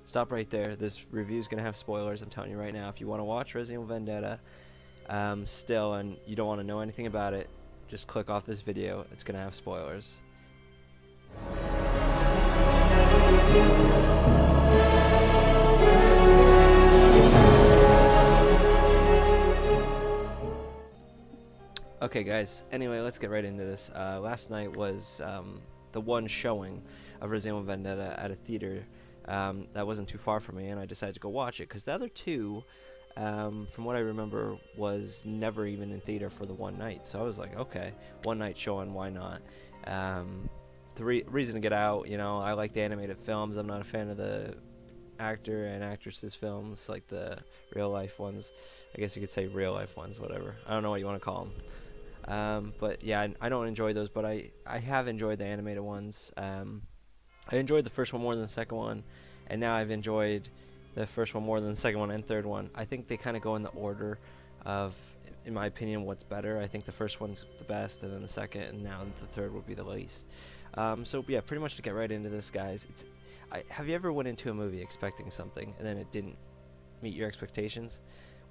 stop right there. This review is going to have spoilers, I'm telling you right now. If you want to watch Resident Evil Vendetta still and you don't want to know anything about it, just click off this video. It's going to have spoilers. Okay guys, anyway, let's get right into this. Last night was the one showing of Resident Evil Vendetta at a theater that wasn't too far from me, and I decided to go watch it because the other two, from what I remember, was never even in theater for the one night. So I was like, okay, one night showing, why not? The reason to get out, you know, I like the animated films. I'm not a fan of the actor and actresses films, like the real life ones. I guess you could say real life ones, whatever. I don't know what you want to call them. But yeah, I don't enjoy those, but I have enjoyed the animated ones. I enjoyed the first one more than the second one, and now I've enjoyed the first one more than the second one and third one. I think they kind of go in the order of, in my opinion, what's better. I think the first one's the best, and then the second, and now the third will be the least. So yeah, pretty much to get right into this, guys. Have you ever went into a movie expecting something and then it didn't meet your expectations?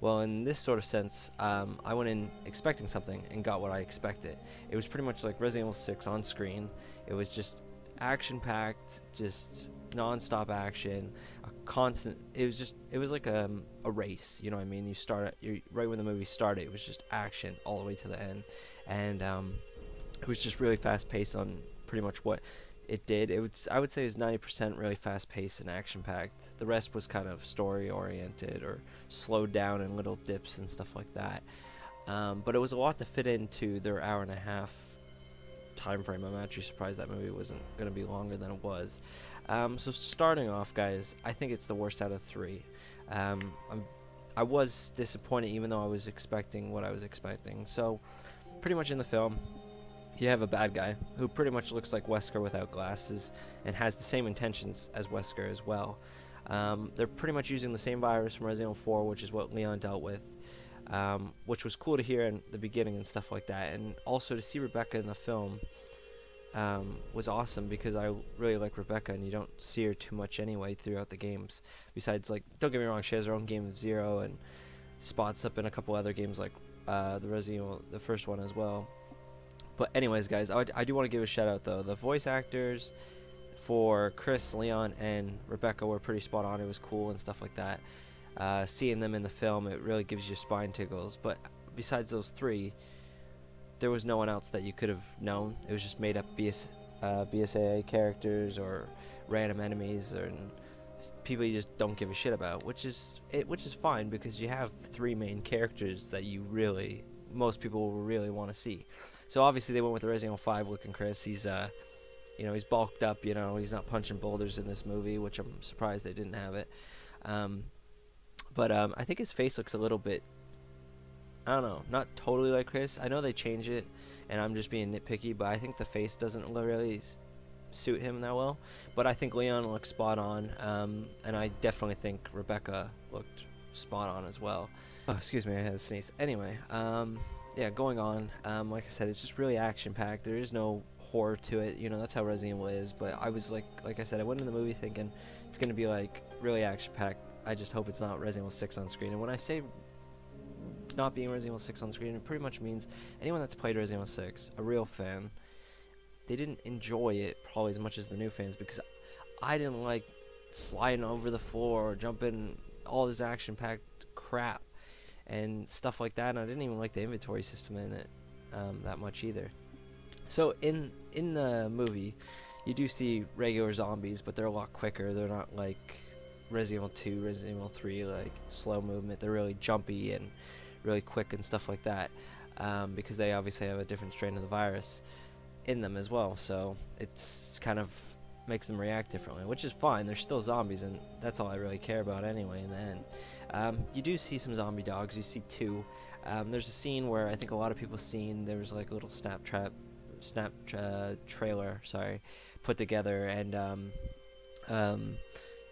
Well, in this sort of sense, I went in expecting something and got what I expected. It was pretty much like Resident Evil 6 on screen. It was just action-packed, just non-stop action, a constant. It was like a race. You know what I mean? Right when the movie started, it was just action all the way to the end, and it was just really fast-paced on pretty much what it did. I would say it was 90% really fast-paced and action-packed. The rest was kind of story-oriented or slowed down in little dips and stuff like that. But it was a lot to fit into their hour-and-a-half time frame. I'm actually surprised that movie wasn't going to be longer than it was. So starting off, guys, I think it's the worst out of three. I was disappointed even though I was expecting what I was expecting. So pretty much in the film, you have a bad guy who pretty much looks like Wesker without glasses and has the same intentions as Wesker as well. They're pretty much using the same virus from Resident Evil 4, which is what Leon dealt with, which was cool to hear in the beginning and stuff like that. And also to see Rebecca in the film was awesome because I really like Rebecca, and you don't see her too much anyway throughout the games. Besides, like, don't get me wrong, she has her own game of Zero and spots up in a couple other games like the Resident Evil, the first one as well. But anyways, guys, I do want to give a shout out though. The voice actors for Chris, Leon, and Rebecca were pretty spot on. It was cool and stuff like that. Seeing them in the film, it really gives you spine tickles. But besides those three, there was no one else that you could have known. It was just made up BSAA characters or random enemies or people you just don't give a shit about, which is fine because you have three main characters that most people will really want to see. So obviously they went with the Resident Evil 5 looking Chris. He's he's bulked up. He's not punching boulders in this movie, which I'm surprised they didn't have it. But I think his face looks a little bit, I don't know, not totally like Chris. I know they change it, and I'm just being nitpicky, but I think the face doesn't really suit him that well. But I think Leon looks spot on, and I definitely think Rebecca looked spot on as well. Oh, excuse me, I had a sneeze. Anyway, yeah, going on, like I said, it's just really action-packed. There is no horror to it. That's how Resident Evil is. But I was like I said, I went in the movie thinking it's going to be like really action-packed. I just hope it's not Resident Evil 6 on screen. And when I say not being Resident Evil 6 on screen, it pretty much means anyone that's played Resident Evil 6, a real fan, they didn't enjoy it probably as much as the new fans, because I didn't like sliding over the floor or jumping, all this action-packed crap and stuff like that, and I didn't even like the inventory system in it that much either. So in the movie, you do see regular zombies, but they're a lot quicker. They're not like Resident Evil 2, Resident Evil 3, like slow movement. They're really jumpy and really quick and stuff like that, because they obviously have a different strain of the virus in them as well. So it's kind of makes them react differently, which is fine. They're still zombies, and that's all I really care about anyway in the end. You do see some zombie dogs. You see two. There's a scene where I think a lot of people seen, there was like a little trailer put together, and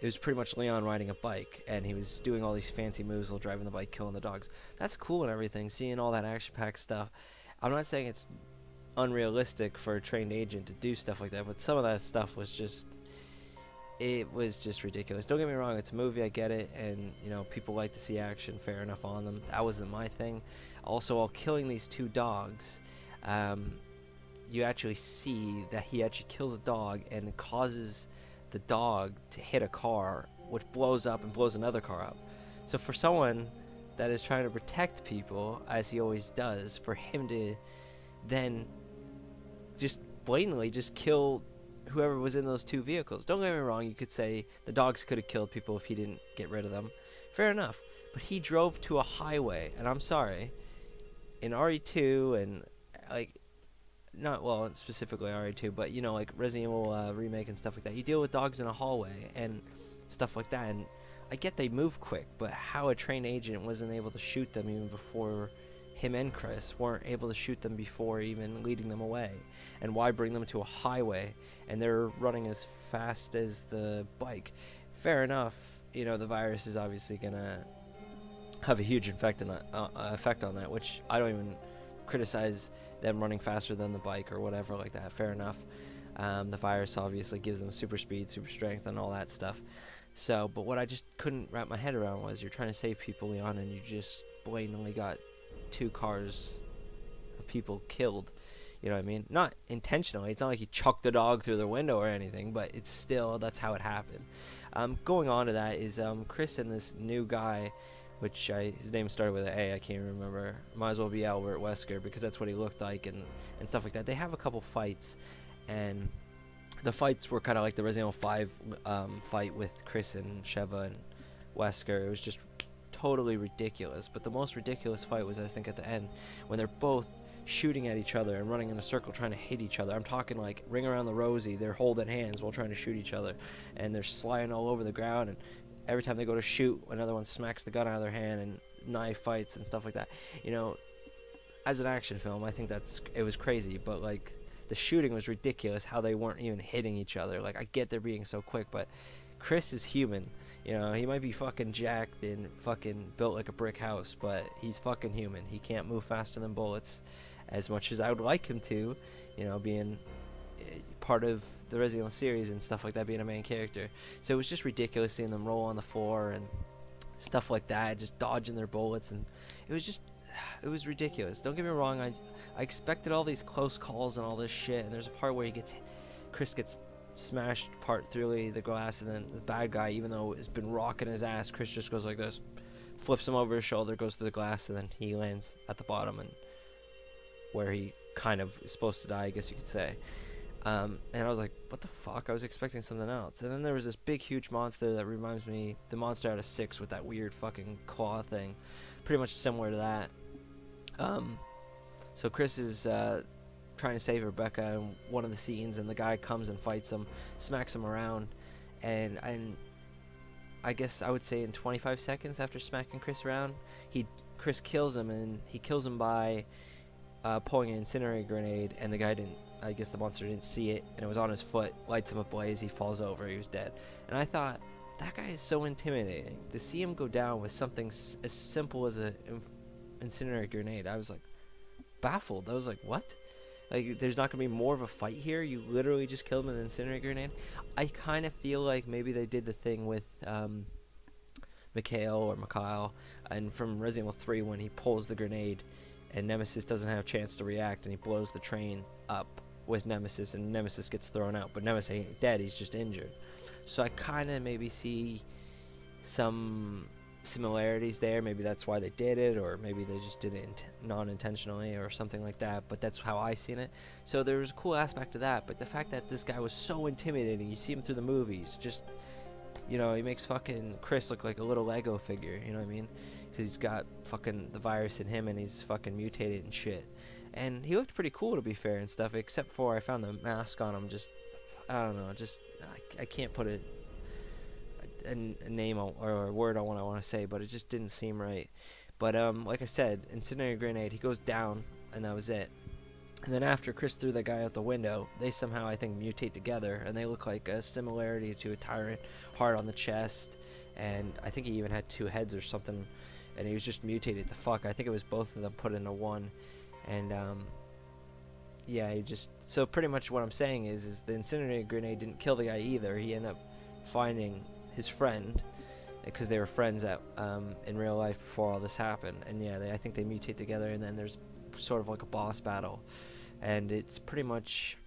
it was pretty much Leon riding a bike, and he was doing all these fancy moves while driving the bike, killing the dogs. That's cool and everything, seeing all that action-packed stuff. I'm not saying it's unrealistic for a trained agent to do stuff like that, but some of that stuff was just, it was just ridiculous. Don't get me wrong, it's a movie, I get it, and you know, people like to see action, fair enough on them. That wasn't my thing. Also, while killing these two dogs, you actually see that he actually kills a dog and causes the dog to hit a car, which blows up and blows another car up. So for someone that is trying to protect people, as he always does, for him to then just blatantly just kill whoever was in those two vehicles. Don't get me wrong, you could say the dogs could have killed people if he didn't get rid of them. Fair enough. But he drove to a highway, and I'm sorry, in RE2 and, like, not, well, specifically RE2, but, you know, like Resident Evil remake and stuff like that, you deal with dogs in a hallway and stuff like that, and I get they move quick, but how a trained agent wasn't able to shoot them even before him and Chris weren't able to shoot them before even leading them away, and why bring them to a highway and they're running as fast as the bike. Fair enough, you know, the virus is obviously gonna have a huge effect on that, which I don't even criticize them running faster than the bike or whatever like that. Fair enough. The virus obviously gives them super speed, super strength, and all that stuff. So, but what I just couldn't wrap my head around was you're trying to save people, Leon, and you just blatantly got 2 cars of people killed. You know what I mean? Not intentionally. It's not like he chucked the dog through the window or anything, but it's still, that's how it happened. Going on to that is Chris and this new guy, which his name started with an A, I can't remember. Might as well be Albert Wesker, because that's what he looked like, and stuff like that. They have a couple fights, and the fights were kind of like the Resident Evil 5 fight with Chris and Sheva and Wesker. It was just totally ridiculous. But the most ridiculous fight was, I think, at the end, when they're both shooting at each other and running in a circle trying to hit each other. I'm talking like Ring Around the Rosie. They're holding hands while trying to shoot each other, and they're sliding all over the ground, and every time they go to shoot, another one smacks the gun out of their hand, and knife fights and stuff like that. You know, as an action film, I think it was crazy, but like the shooting was ridiculous, how they weren't even hitting each other. Like, I get they're being so quick, but Chris is human. You know, he might be fucking jacked and fucking built like a brick house, but he's fucking human. He can't move faster than bullets, as much as I would like him to, you know, being part of the Resident Evil series and stuff like that, being a main character. So it was just ridiculous seeing them roll on the floor and stuff like that, just dodging their bullets, and it was ridiculous. Don't get me wrong, I expected all these close calls and all this shit, and there's a part where Chris gets smashed part through the glass, and then the bad guy, even though it's been rocking his ass, Chris just goes like this, flips him over his shoulder, goes through the glass, and then he lands at the bottom, and where he kind of is supposed to die, I guess you could say. And I was like, what the fuck? I was expecting something else. And then there was this big, huge monster that reminds me, the monster out of 6 with that weird fucking claw thing. Pretty much similar to that. So Chris is trying to save Rebecca in one of the scenes, and the guy comes and fights him, smacks him around, and I guess I would say in 25 seconds after smacking Chris around, Chris kills him, and he kills him by pulling an incinerator grenade, and the guy I guess the monster didn't see it, and it was on his foot, lights him ablaze, he falls over, he was dead. And I thought, that guy is so intimidating. To see him go down with something as simple as an incinerator grenade, I was like, baffled. I was like, what? Like, there's not going to be more of a fight here? You literally just killed him with an incinerator grenade? I kind of feel like maybe they did the thing with Mikhail, and from Resident Evil 3 when he pulls the grenade, and Nemesis doesn't have a chance to react, and he blows the train up with Nemesis, and Nemesis gets thrown out, but Nemesis ain't dead, he's just injured. So I kind of maybe see some similarities there. Maybe that's why they did it, or maybe they just did it non-intentionally or something like that, but that's how I seen it. So there was a cool aspect to that, but the fact that this guy was so intimidating, you see him through the movies, just, you know, he makes fucking Chris look like a little Lego figure, you know what I mean? Because he's got fucking the virus in him, and he's fucking mutated and shit. And he looked pretty cool, to be fair, and stuff, except for I found the mask on him just, I don't know, just, I can't put a name or a word on what I want to say, but it just didn't seem right. But, like I said, incinerator grenade, he goes down, and that was it. And then after Chris threw that guy out the window, they somehow, I think, mutate together, and they look like a similarity to a tyrant, heart on the chest, and I think he even had 2 heads or something, and he was just mutated to fuck. I think it was both of them put into one. And yeah, so pretty much what I'm saying is the incinerator grenade didn't kill the guy either. He ended up finding his friend, because they were friends at in real life before all this happened. And yeah, I think they mutate together, and then there's sort of like a boss battle, and it's pretty much,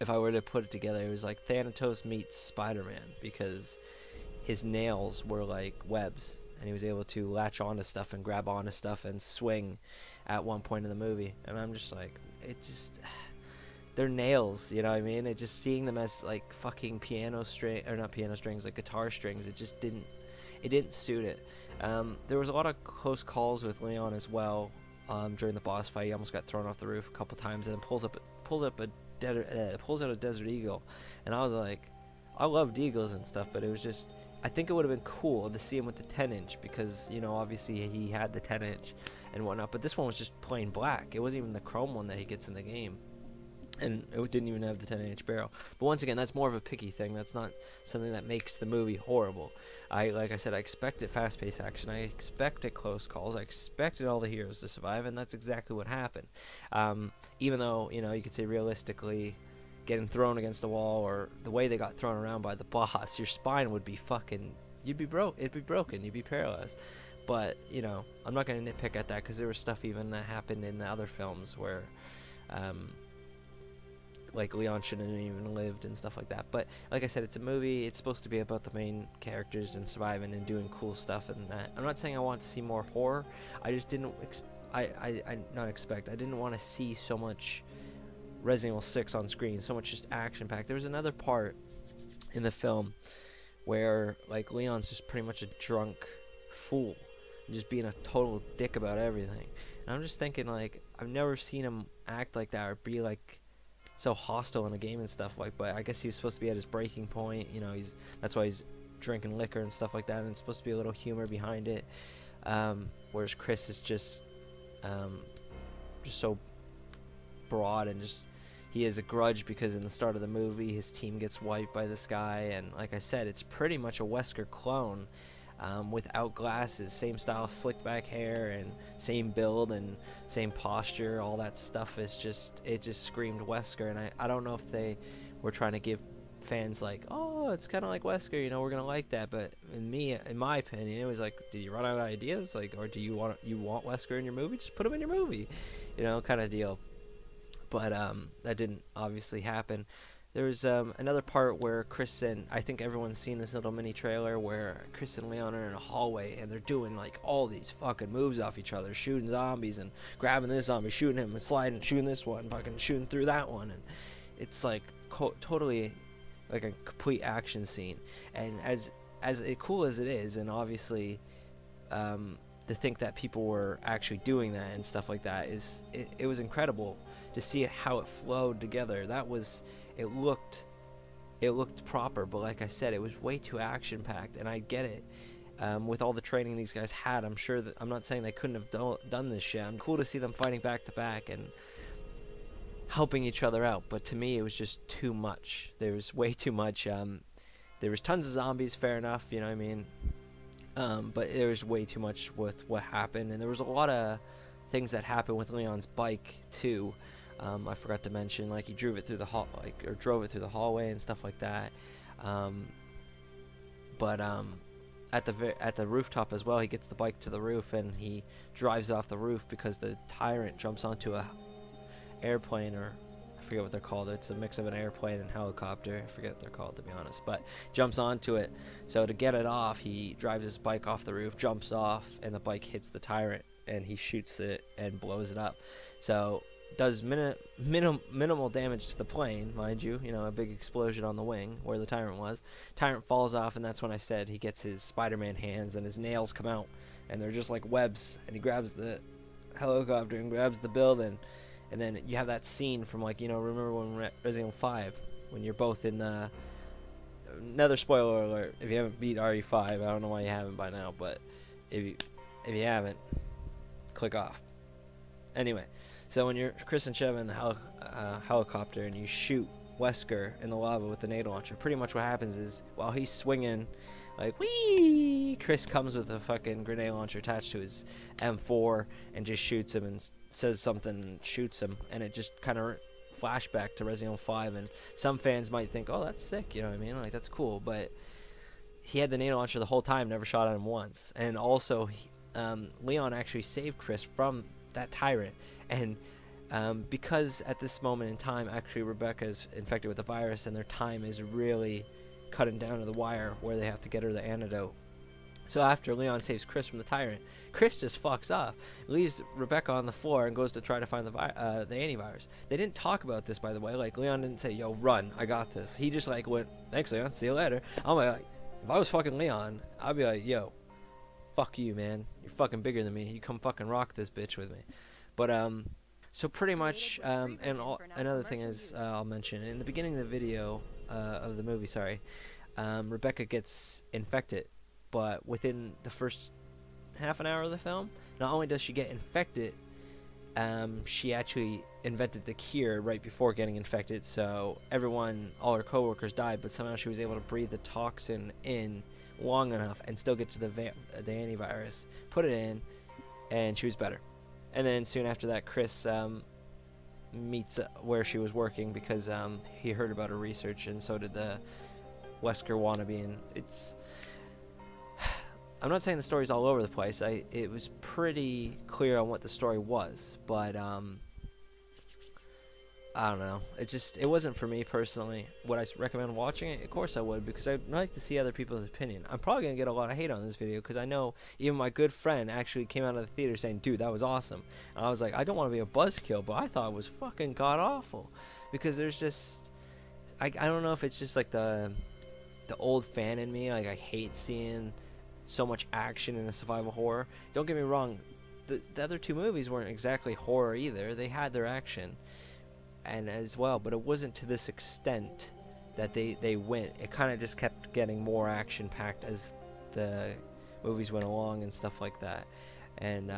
if I were to put it together, it was like Thanatos meets Spider-Man, because his nails were like webs, and he was able to latch onto stuff and grab onto stuff and swing at one point in the movie. And I'm just like, it just, they're nails, you know what I mean? It just, seeing them as like fucking like guitar strings, it just didn't suit it. There was a lot of close calls with Leon as well. During the boss fight, he almost got thrown off the roof a couple times, and then pulls out a Desert Eagle, and I was like, I loved eagles and stuff, but it was just, I think it would have been cool to see him with the 10-inch, because, you know, obviously he had the 10-inch and whatnot, but this one was just plain black. It wasn't even the chrome one that he gets in the game, and it didn't even have the 10-inch barrel. But once again, that's more of a picky thing. That's not something that makes the movie horrible. Like I said, I expected fast-paced action. I expected close calls. I expected all the heroes to survive, and that's exactly what happened. Even though, you know, you could say realistically, getting thrown against the wall, or the way they got thrown around by the boss, your spine would be fucking, it'd be broken, you'd be paralyzed. But, you know, I'm not going to nitpick at that, because there was stuff even that happened in the other films where, like, Leon shouldn't have even lived and stuff like that. But like I said, it's a movie. It's supposed to be about the main characters and surviving and doing cool stuff and that. I'm not saying I want to see more horror. I just didn't I didn't want to see so much Resident Evil 6 on screen, so much just action packed. There was another part in the film where, like, Leon's just pretty much a drunk fool, just being a total dick about everything. And I'm just thinking, like, I've never seen him act like that or be like so hostile in a game and stuff. Like, but I guess he was supposed to be at his breaking point, you know, that's why he's drinking liquor and stuff like that, and it's supposed to be a little humor behind it. Whereas Chris is just so broad, and just, he has a grudge because in the start of the movie his team gets wiped by this guy, and like I said, it's pretty much a Wesker clone, without glasses, same style, slick back hair, and same build and same posture. All that stuff is just, it just screamed Wesker. And I don't know if they were trying to give fans like, oh, it's kind of like Wesker, you know, we're gonna like that. But in my opinion, it was like, did you run out of ideas, like, or do you want Wesker in your movie? Just put him in your movie, you know, kind of deal. But that didn't obviously happen. There was another part where Chris and, I think everyone's seen this little mini trailer where Chris and Leon are in a hallway, and they're doing like all these fucking moves off each other, shooting zombies and grabbing this zombie, shooting him and sliding, shooting this one, fucking shooting through that one, and it's like totally like a complete action scene. And as cool as it is, and obviously to think that people were actually doing that and stuff like that, it was incredible to see how it flowed together. It looked proper, but like I said, it was way too action packed, and I get it. With all the training these guys had, I'm sure that, I'm not saying they couldn't have done this shit. I'm cool to see them fighting back to back and helping each other out, but to me it was just too much. There was way too much. There was tons of zombies, fair enough, you know what I mean, but there was way too much with what happened, and there was a lot of things that happened with Leon's bike too. I forgot to mention, like, he drove it through the hallway and stuff like that. But at the rooftop as well, he gets the bike to the roof, and he drives off the roof because the tyrant jumps onto a airplane, or I forget what they're called. It's a mix of an airplane and helicopter. I forget what they're called, to be honest, but jumps onto it. So to get it off, he drives his bike off the roof, jumps off, and the bike hits the tyrant, and he shoots it and blows it up. So does minimal damage to the plane, mind you, a big explosion on the wing where the tyrant was. Tyrant falls off, and that's when I said he gets his Spider-Man hands, and his nails come out, and they're just like webs, and he grabs the helicopter and grabs the building. And then you have that scene from, like, remember when Resident Evil 5, when you're both in the, another spoiler alert, if you haven't beat RE5, I don't know why you haven't by now, but if you haven't, click off. Anyway, so when you're Chris and Sheva in the helicopter, and you shoot Wesker in the lava with the nade launcher, pretty much what happens is, while he's swinging, like, whee, Chris comes with a fucking grenade launcher attached to his M4 and just shoots him and says something and shoots him, and it just kind of flashback to Resident Evil 5, and some fans might think, oh, that's sick, you know what I mean? Like, that's cool, but he had the nano launcher the whole time, never shot at him once. And also, Leon actually saved Chris from that tyrant. And because at this moment in time, actually, Rebecca's infected with the virus, and their time is really cutting down to the wire where they have to get her the antidote. So after Leon saves Chris from the tyrant, Chris just fucks off, leaves Rebecca on the floor, and goes to try to find the antivirus. They didn't talk about this, by the way. Like, Leon didn't say, yo, run, I got this. He just, like, went, thanks, Leon, see you later. I'm like, if I was fucking Leon, I'd be like, yo, fuck you, man. You're fucking bigger than me. You come fucking rock this bitch with me. But, so pretty much, another thing is, I'll mention, in the beginning of the video, of the movie, Rebecca gets infected. But within the first half an hour of the film, not only does she get infected, she actually invented the cure right before getting infected. So all her coworkers died, but somehow she was able to breathe the toxin in long enough and still get to the antivirus, put it in, and she was better. And then soon after that, Chris meets where she was working because he heard about her research, and so did the Wesker wannabe. And I'm not saying the story's all over the place. It was pretty clear on what the story was, but I don't know. It wasn't for me personally. Would I recommend watching it? Of course I would, because I'd like to see other people's opinion. I'm probably gonna get a lot of hate on this video because I know even my good friend actually came out of the theater saying, "Dude, that was awesome." And I was like, I don't want to be a buzzkill, but I thought it was fucking god awful, because there's just I don't know if it's just like the old fan in me. Like, I hate seeing so much action in a survival horror. Don't get me wrong, the other two movies weren't exactly horror either. They had their action and as well, but it wasn't to this extent that they went. It kind of just kept getting more action packed as the movies went along and stuff like that. And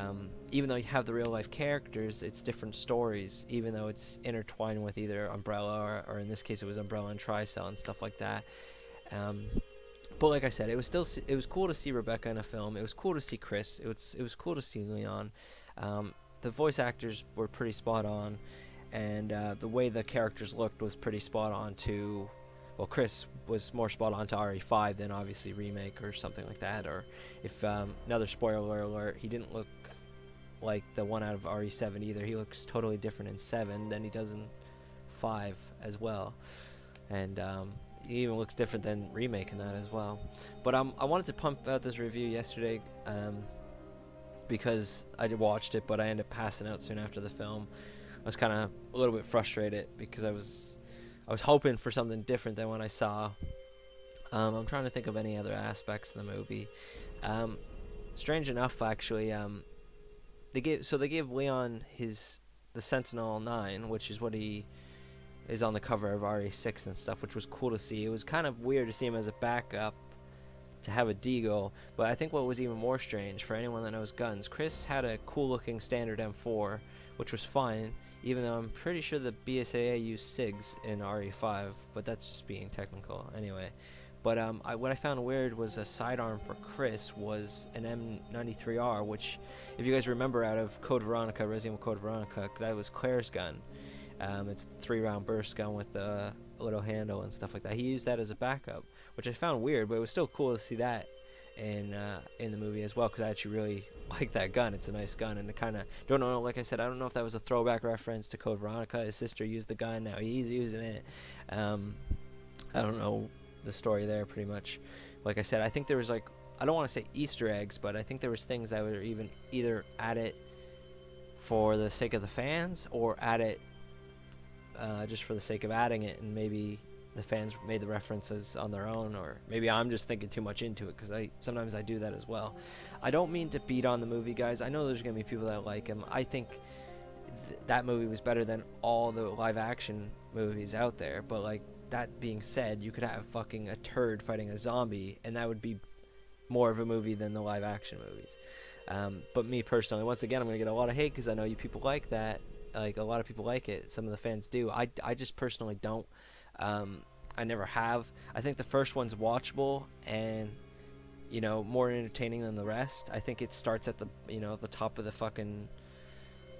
even though you have the real life characters, it's different stories, even though it's intertwined with either Umbrella or in this case it was Umbrella and Tricell and stuff like that. But like I said, it was cool to see Rebecca in a film. It was cool to see Chris. It was cool to see Leon. The voice actors were pretty spot on, and the way the characters looked was pretty spot on to. Well, Chris was more spot on to RE5 than obviously remake or something like that. Or if another spoiler alert, he didn't look like the one out of RE7 either. He looks totally different in 7 than he does in 5 as well, and he even looks different than remake in that as well. But I wanted to pump out this review yesterday because I watched it, but I ended up passing out soon after the film. I was kind of a little bit frustrated because I was hoping for something different than what I saw. I'm trying to think of any other aspects of the movie. Strange enough, actually, they gave Leon the Sentinel-9, which is what he is on the cover of RE6 and stuff, which was cool to see. It was kind of weird to see him as a backup to have a deagle, but I think what was even more strange for anyone that knows guns, Chris had a cool looking standard M4, which was fine, even though I'm pretty sure the BSAA used SIGs in RE5, but that's just being technical anyway. But what I found weird was a sidearm for Chris was an M93R, which, if you guys remember out of Code Veronica, Resident Evil Code Veronica, that was Claire's gun. It's the 3-round burst gun with the little handle and stuff like that. He used that as a backup, which I found weird, but it was still cool to see that in the movie as well, because I actually really like that gun. It's a nice gun, and I kind of don't know, like I said, I don't know if that was a throwback reference to Code Veronica. His sister used the gun, now he's using it. I don't know the story there pretty much. Like I said, I think there was, like, I don't want to say Easter eggs, but I think there was things that were even either added for the sake of the fans or added just for the sake of adding it, and maybe the fans made the references on their own, or maybe I'm just thinking too much into it, because sometimes I do that as well. I don't mean to beat on the movie, guys. I know there's going to be people that like him. I think that movie was better than all the live action movies out there, but like, that being said, you could have fucking a turd fighting a zombie, and that would be more of a movie than the live action movies. But me personally, once again, I'm going to get a lot of hate because I know you people like that. Like, a lot of people like it. Some of the fans do. I just personally don't. I never have. I think the first one's watchable and, more entertaining than the rest. I think it starts at the top of the fucking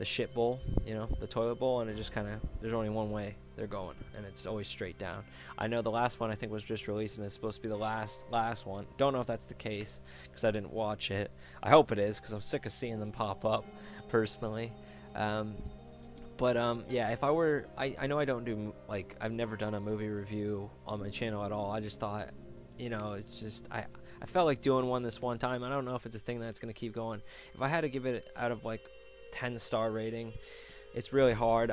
shit bowl, you know, the toilet bowl, and it just kind of, there's only one way they're going, and it's always straight down. I know the last one I think was just released, and it's supposed to be the last one. Don't know if that's the case because I didn't watch it. I hope it is because I'm sick of seeing them pop up, personally. Yeah, if I were, I know I don't do, like, I've never done a movie review on my channel at all. I just thought, you know, it's just, I felt like doing one this one time. I don't know if it's a thing that's going to keep going. If I had to give it out of, like, 10-star rating, it's really hard.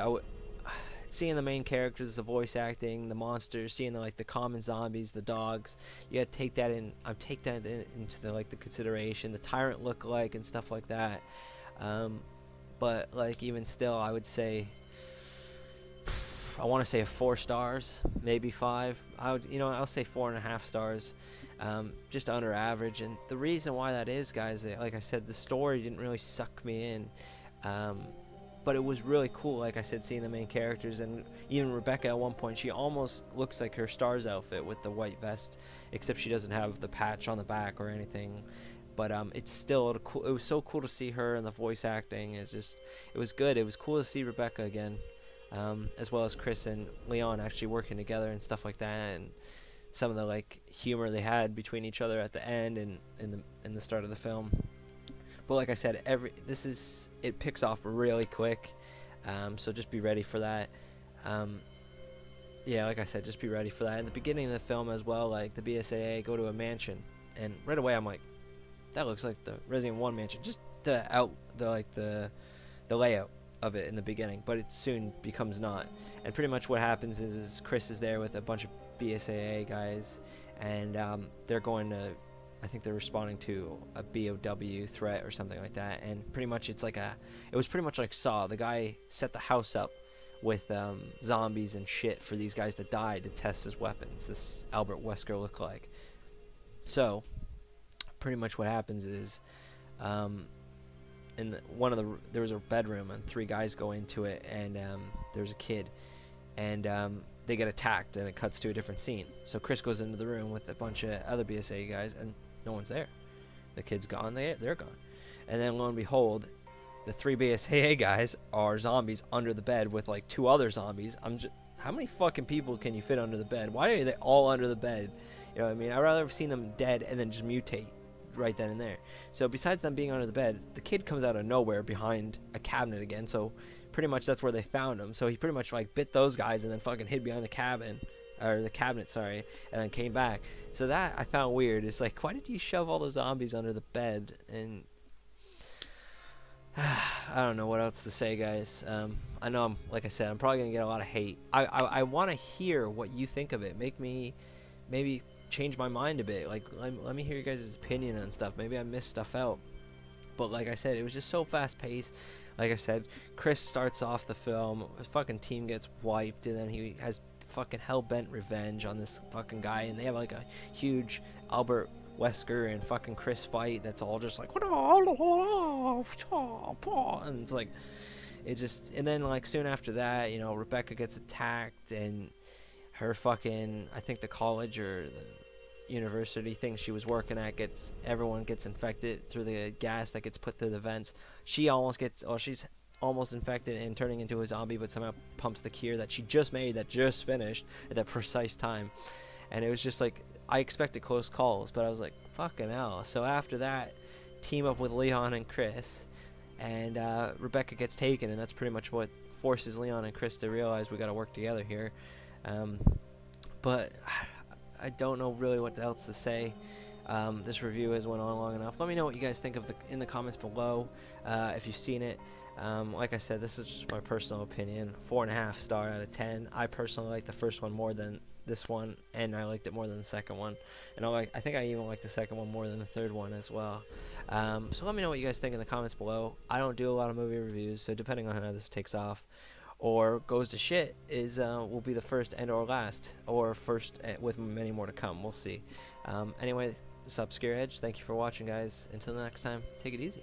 Seeing the main characters, the voice acting, the monsters, seeing the common zombies, the dogs, you gotta take that in. Into the consideration, the tyrant lookalike and stuff like that. But like even still, I would say, I want to say 4 stars, maybe 5. I'll say 4.5 stars, just under average. And the reason why that is, guys, like I said, the story didn't really suck me in. But it was really cool, like I said, seeing the main characters, and even Rebecca at one point, she almost looks like her Stars outfit with the white vest, except she doesn't have the patch on the back or anything. But it's still cool. It was so cool to see her, and the voice acting it was good. It was cool to see Rebecca again, as well as Chris and Leon actually working together and stuff like that, and some of the humor they had between each other at the end and in the start of the film. But like I said, it picks off really quick, so just be ready for that. Yeah, like I said, just be ready for that. In the beginning of the film as well, like the BSAA go to a mansion, and right away I'm like, that looks like the Resident Evil 1 mansion. Just the layout of it in the beginning, but it soon becomes not. And pretty much what happens is Chris is there with a bunch of BSAA guys, and they're going to, I think they're responding to a BOW threat or something like that. And pretty much it was pretty much like Saw. The guy set the house up with zombies and shit for these guys that died to test his weapons. This Albert Wesker lookalike. So pretty much what happens is, there was a bedroom and 3 guys go into it, and there's a kid, and they get attacked, and it cuts to a different scene. So Chris goes into the room with a bunch of other BSA guys, and no one's there. The kid's gone. They're gone. And then lo and behold, the 3 BSAA guys are zombies under the bed with 2 other zombies. How many fucking people can you fit under the bed? Why are they all under the bed? You know what I mean? I'd rather have seen them dead and then just mutate right then and there. So besides them being under the bed, the kid comes out of nowhere behind a cabinet again. So pretty much that's where they found him. So he pretty much bit those guys and then fucking hid behind the cabinet, and then came back. So that I found weird. It's why did you shove all the zombies under the bed? And I don't know what else to say, guys. I know like I said, I'm probably gonna get a lot of hate. I want to hear what you think of it. Make me maybe change my mind a bit. Let me hear your guys' opinion on stuff. Maybe I missed stuff out. But like I said, it was just so fast paced. Like I said, Chris starts off the film, his fucking team gets wiped, and then he has fucking hell-bent revenge on this fucking guy, and they have a huge Albert Wesker and fucking Chris fight that's all just and it's and then soon after that, Rebecca gets attacked, and her fucking, I think the college or the university thing she was working at everyone gets infected through the gas that gets put through the vents. She's almost infected and turning into a zombie, but somehow pumps the cure that she just made, that just finished at that precise time. And it was just I expected close calls, but I was like, fucking hell. So after that, team up with Leon and Chris, and Rebecca gets taken, and that's pretty much what forces Leon and Chris to realize we got to work together here. But I don't know really what else to say. This review has went on long enough. Let me know what you guys think in the comments below, if you've seen it. Like I said, this is just my personal opinion. 4.5 star out of 10. I personally like the first one more than this one, and I liked it more than the second one. And I think I even like the second one more than the third one as well. So let me know what you guys think in the comments below. I don't do a lot of movie reviews, so depending on how this takes off or goes to shit, will be the first and or last, or first with many more to come. We'll see. Anyway, this is ObscureEdge. Thank you for watching, guys. Until next time, take it easy.